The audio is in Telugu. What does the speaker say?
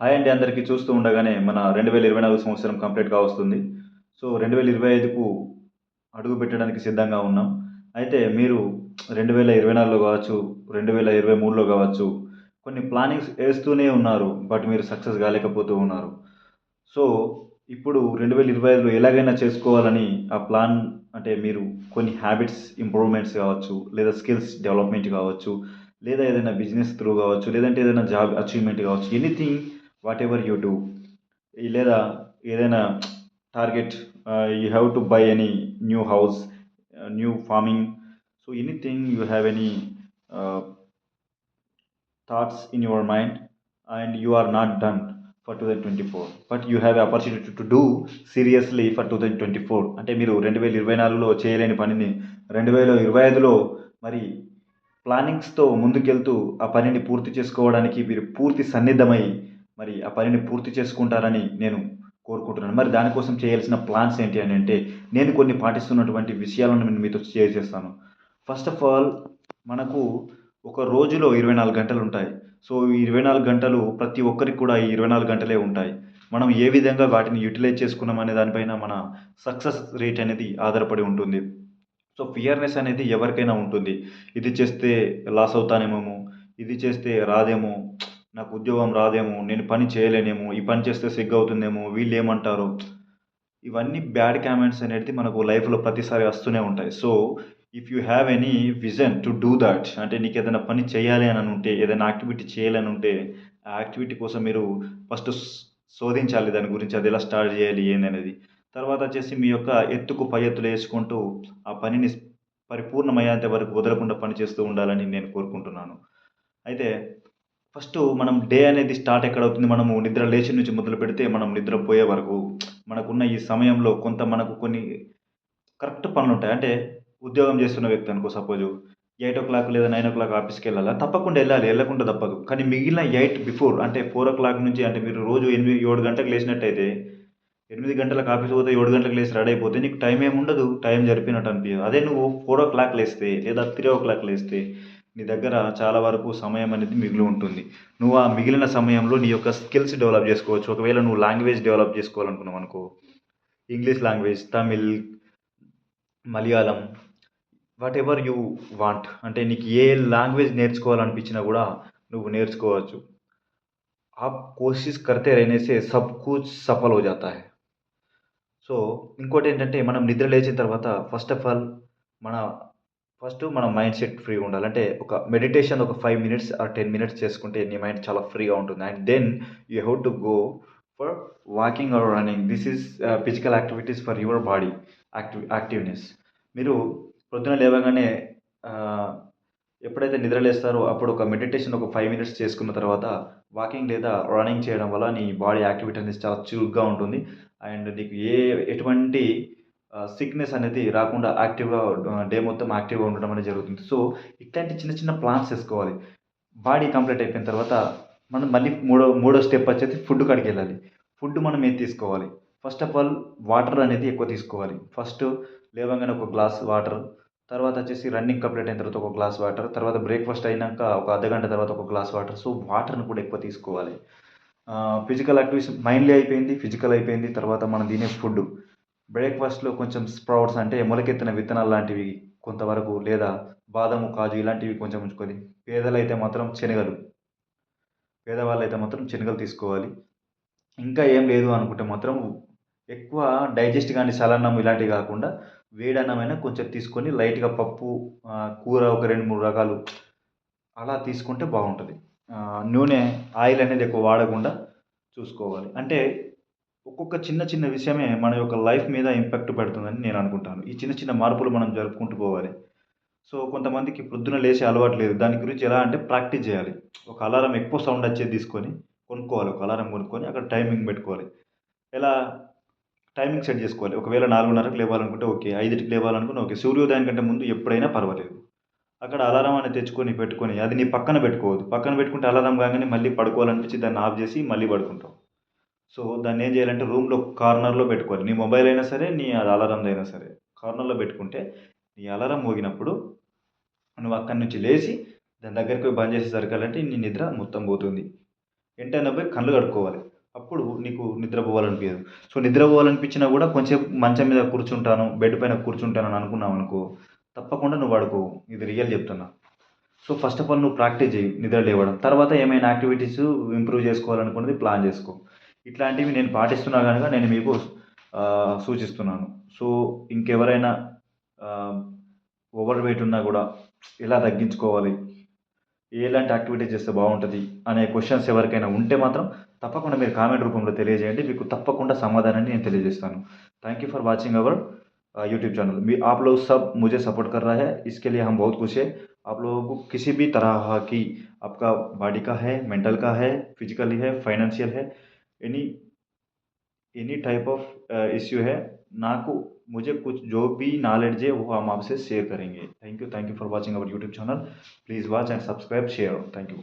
హాయ్ అండి అందరికీ చూస్తూ ఉండగానే మన 2024 సంవత్సరం కంప్లీట్‌గా వస్తుంది. సో, 2025కు అడుగు పెట్టడానికి సిద్ధంగా ఉన్నాం. అయితే మీరు 2024లో కావచ్చు, 2023లో కావచ్చు, కొన్ని ప్లానింగ్స్ ఏస్తూనే ఉన్నారు. బట్ మీరు సక్సెస్ కాలేకపోతూ ఉన్నారు. సో, ఇప్పుడు 2025లో ఎలాగైనా చేసుకోవాలని ఆ ప్లాన్ అంటే మీరు కొన్ని హ్యాబిట్స్ ఇంప్రూవ్‌మెంట్స్ కావచ్చు, లేదా స్కిల్స్ డెవలప్‌మెంట్ కావచ్చు, లేదా ఏదైనా బిజినెస్ త్రూ కావచ్చు, లేదంటే ఏదైనా జాబ్ అచీవ్‌మెంట్ కావచ్చు. ఎనీథింగ్ వాటెవర్ యూ డూ లేదా ఏదైనా target you have to buy any new house, new farming. So, anything you have any thoughts in your mind and you are not done for 2024 but you have opportunity to do seriously for 2024 అంటే మీరు 2024లో చేయలేని పనిని 2025లో మరి ప్లానింగ్స్తో ముందుకెళ్తూ ఆ పనిని పూర్తి చేసుకోవడానికి మీరు పూర్తి సన్నిద్ధమై మరి ఆ పనిని పూర్తి చేసుకుంటారని నేను కోరుకుంటున్నాను. మరి దానికోసం చేయాల్సిన ప్లాన్స్ ఏంటి అని అంటే నేను కొన్ని పాటిస్తున్నటువంటి విషయాలను నేను మీతో షేర్ చేస్తాను. ఫస్ట్ ఆఫ్ ఆల్ మనకు ఒక రోజులో 24 గంటలు ఉంటాయి. సో, ఈ 24 గంటలు ప్రతి ఒక్కరికి కూడా ఈ 24 గంటలే ఉంటాయి. మనం ఏ విధంగా వాటిని యుటిలైజ్ చేసుకున్నాం అనే దానిపైన మన సక్సెస్ రేట్ అనేది ఆధారపడి ఉంటుంది. సో, ఫియర్‌నెస్ అనేది ఎవరికైనా ఉంటుంది. ఇది చేస్తే లాస్ అవుతానేమో, ఇది చేస్తే రాదేమో, నాకు ఉద్యోగం రాదేమో, నేను పని చేయలేనేమో, ఈ పని చేస్తే సిగ్గవుతుందేమో, వీళ్ళేమంటారో, ఇవన్నీ బ్యాడ్ కామెంట్స్ అనేది మనకు లైఫ్‌లో ప్రతిసారి వస్తూనే ఉంటాయి. So, if you have any vision to do that అంటే నీకేదైనా పని చేయాలి అని ఉంటే, ఏదైనా యాక్టివిటీ చేయాలని ఉంటే, ఆ యాక్టివిటీ కోసం మీరు ఫస్ట్ శోధించాలి దాని గురించి. అదెలా స్టార్ట్ చేయాలి ఏందనేది. తర్వాత వచ్చేసి మీ యొక్క ఎత్తుకు పై ఎత్తులేసుకుంటూ ఆ పనిని పరిపూర్ణమయ్యేంత వరకు వదలకుండా పని చేస్తూ ఉండాలని నేను కోరుకుంటున్నాను. అయితే ఫస్టు మనం డే అనేది స్టార్ట్ ఎక్కడవుతుంది, మనము నిద్ర లేచి నుంచి మొదలుపెడితే మనం నిద్రపోయే వరకు మనకున్న ఈ సమయంలో కొంత మనకు కొన్ని కరెక్ట్ పనులుంటాయి. అంటే ఉద్యోగం చేస్తున్న వ్యక్తి అనుకో సపోజు 8:00 లేదా 9:00 ఆఫీస్‌కెళ్ళాలా? తప్పకుండా ఎళ్ళాలి. ఎళ్ళకుండా తప్పదు. కానీ మిగిలిన 8 బిఫోర్ అంటే 4:00 నుంచి అంటే మీరు రోజు 7 గంటలకు లేచినట్టయితే 8 గంటలకు ఆఫీస్‌కి పోతే 7 గంటలకు లేసి రెడీ అయిపోతే నీకు టైం ఏముండదు. టైం జరిపినట్టు అనిపియదు. అదే నువ్వు 4:00 లేస్తే లేదా 3:00 లేస్తే నీ దగ్గర చాలా వరకు సమయం అనేది మిగిలి ఉంటుంది. నువ్వు ఆ మిగిలిన సమయంలో నీ యొక్క స్కిల్స్ డెవలప్ చేసుకోవచ్చు. ఒకవేళ నువ్వు లాంగ్వేజ్ డెవలప్ చేసుకోవాలనుకున్నావనుకో, English language, Tamil, Malayalam whatever you want అంటే నీకు ఏ లాంగ్వేజ్ నేర్చుకోవాలనిపించినా కూడా నువ్వు నేర్చుకోవచ్చు. आप कोशिश करते रहने से सब कुछ सफल हो जाता है. సో, ఇంకోటేంటంటే మనం నిద్ర లేచిన తర్వాత ఫస్ట్ ఆఫ్ ఆల్ మన మన మైండ్ సెట్ ఫ్రీగా ఉండాలి. అంటే ఒక మెడిటేషన్ ఒక 5 మినిట్స్ ఆర్ 10 మినిట్స్ చేసుకుంటే నీ మైండ్ చాలా ఫ్రీగా ఉంటుంది. And then you have to go for walking or running. This is physical activities for your body activeness. మీరు పొద్దున లేవగానే ఆహ్, ఎప్పుడైతే నిద్ర లేస్తారో అప్పుడు ఒక మెడిటేషన్ ఒక 5 మినిట్స్ చేసుకున్న తర్వాత వాకింగ్ లేదా రన్నింగ్ చేయడం వల్ల నీ బాడీ యాక్టివిటీ అనేది చాలా చురుగ్గా ఉంటుంది. అండ్ నీకు ఎటువంటి సిక్‌నెస్ అనేది రాకుండా యాక్టివ్‌గా డే మొత్తం యాక్టివ్‌గా ఉండడం అనేది జరుగుతుంది. సో, ఇట్లాంటి చిన్న చిన్న ప్లాన్స్ ఏసుకోవాలి. బాడీ కంప్లీట్ అయిపోయిన తర్వాత మనం మళ్ళీ మూడో స్టెప్ వచ్చేసి ఫుడ్ కాడికెళ్ళాలి. ఫుడ్ మనం ఏది తీసుకోవాలి? ఫస్ట్ ఆఫ్ ఆల్ వాటర్ అనేది ఎక్కువ తీసుకోవాలి. ఫస్ట్ లేవంగానే ఒక గ్లాస్ వాటర్, తర్వాత వచ్చేసి రన్నింగ్ కంప్లీట్ అయిన తర్వాత ఒక గ్లాస్ వాటర్, తర్వాత బ్రేక్‌ఫాస్ట్ అయినంక ఒక అర్ధగంట తర్వాత ఒక గ్లాస్ వాటర్. సో, వాటర్‌ని కూడా ఎక్కువ తీసుకోవాలి. ఫిజికల్ యాక్టివిటీస్ మైండ్‌లీ అయిపోయింది, ఫిజికల్ అయిపోయింది. తర్వాత మనం తినే ఫుడ్. బ్రేక్‌ఫాస్ట్‌లో కొంచెం స్ప్రౌట్స్ అంటే మొలకెత్తిన విత్తనాలు లాంటివి కొంతవరకు లేదా బాదాము, కాజు ఇలాంటివి కొంచెం ఉంచుకొని, పేదలైతే మాత్రం శనగలు. పేదవాళ్ళైతే మాత్రం శనగలు తీసుకోవాలి. ఇంకా ఏం లేదు అనుకుంటే మాత్రం ఎక్కువ డైజెస్ట్ కాని సలన్నం ఇలాంటివి కాకుండా వేడన్నమైనా కొంచెం తీసుకొని లైట్‌గా పప్పు, కూర ఒక 2, 3 రకాలు అలా తీసుకుంటే బావుంటది. నూనె, ఆయిల్ అనేది ఎక్కువ వాడకుండా చూసుకోవాలి. అంటే ఒక్కొక్క చిన్న చిన్న విషయమే మన యొక్క లైఫ్ మీద ఇంపాక్ట్ పెడుతుందని నేను అనుకుంటాను. ఈ చిన్న చిన్న మార్పులు మనం జరుపుకుంటూ పోవాలి. సో, కొంతమందికి పొద్దున లేసే అలవాటు లేదు. దాని గురించి ఎలా అంటే ప్రాక్టీస్ జేయాలి. ఒక అలారం ఎక్కువ సౌండ్ వచ్చేది తీసుకొని కొనుక్కోవాలి. ఒక అలారం కొనుక్కొని అక్కడ టైమింగ్ పెట్టుకోవాలి. ఎలా టైమింగ్ సెట్ జేసుకోవాలి. ఒకవేళ 4:30కి లేవాలనుకుంటే ఓకే. 5కి లేవాలనుకున్న ఓకే. సూర్యోదయం కంటే ముందు ఎప్పుడైనా పర్వాలేదు. అక్కడ అలారం అనేది తెచ్చుకొని పెట్టుకొని అది నీ పక్కన పెట్టుకోవద్దు. పక్కన పెట్టుకుంటే అలారం కాంగానే మళ్ళీ పడుకోవాలనిపించి దాన్ని ఆఫ్ జేసి మళ్ళీ పడుకుంటావు. సో, దాన్నేం జేయాలంటే రూమ్‌లో కార్నర్‌లో పెట్టుకోవాలి. నీ మొబైల్ అయినా సరే, నీ అలారందైనా సరే. కార్నర్‌లో పెట్టుకుంటే నీ అలారం మోగినప్పుడు నువ్వు అక్కడి నుంచి లేసి దాని దగ్గరికి పోయి బంద్ చేసేసరికల్లంటే నీ నిద్ర మొత్తం పోతుంది. వెంటనే పోయి కళ్ళు కడుక్కోవాలి. అప్పుడు నీకు నిద్రపోవాలనిపించదు. సో నిద్రపోవాలనిపించినా కూడా కొంచెంసేపు మంచం మీద కూర్చుంటాను, బెడ్ పైన కూర్చుంటాను అని అనుకున్నావు అనుకో, తప్పకుండా నువ్వు పడుకోవు. ఇది రియల్ చెప్తున్నా. సో ఫస్ట్ ఆఫ్ ఆల్ నువ్వు ప్రాక్టీస్ చేయి నిద్ర లేవడం. తర్వాత ఏమైనా యాక్టివిటీస్ ఇంప్రూవ్ చేసుకోవాలనుకున్నది ప్లాన్ చేసుకో. ఇట్లాంటివి నేను పాటిస్తున్నా కనుక నేను మీకు సూచిస్తున్నాను. సో ఇంకెవరైనా ఓవర్ వెయిట్ ఉన్నా కూడా ఎలా తగ్గించుకోవాలి, ఎలాంటి యాక్టివిటీస్ చేస్తే బాగుంటుంది అనే క్వశ్చన్స్ ఎవరికైనా ఉంటే మాత్రం తప్పకుండా మీరు కామెంట్ రూపంలో తెలియజేయండి. మీకు తప్పకుండా సమాధానాన్ని నేను తెలియజేస్తాను. Thank you for watching our YouTube channel. आप लोग सब मुझे सपोर्ट कर रहा है, इसके लिए हम बहुत खुश है। आप लोगों को किसी भी तरह की आपका बॉडी का है, मेंटल का है, फिजिकली है, फाइनेंशियल है, any any type of issue है, नाकु मुझे कुछ जो भी नॉलेज है वो हम आपसे शेयर करेंगे। Thank you for watching our YouTube channel. Please watch and subscribe share. Thank you.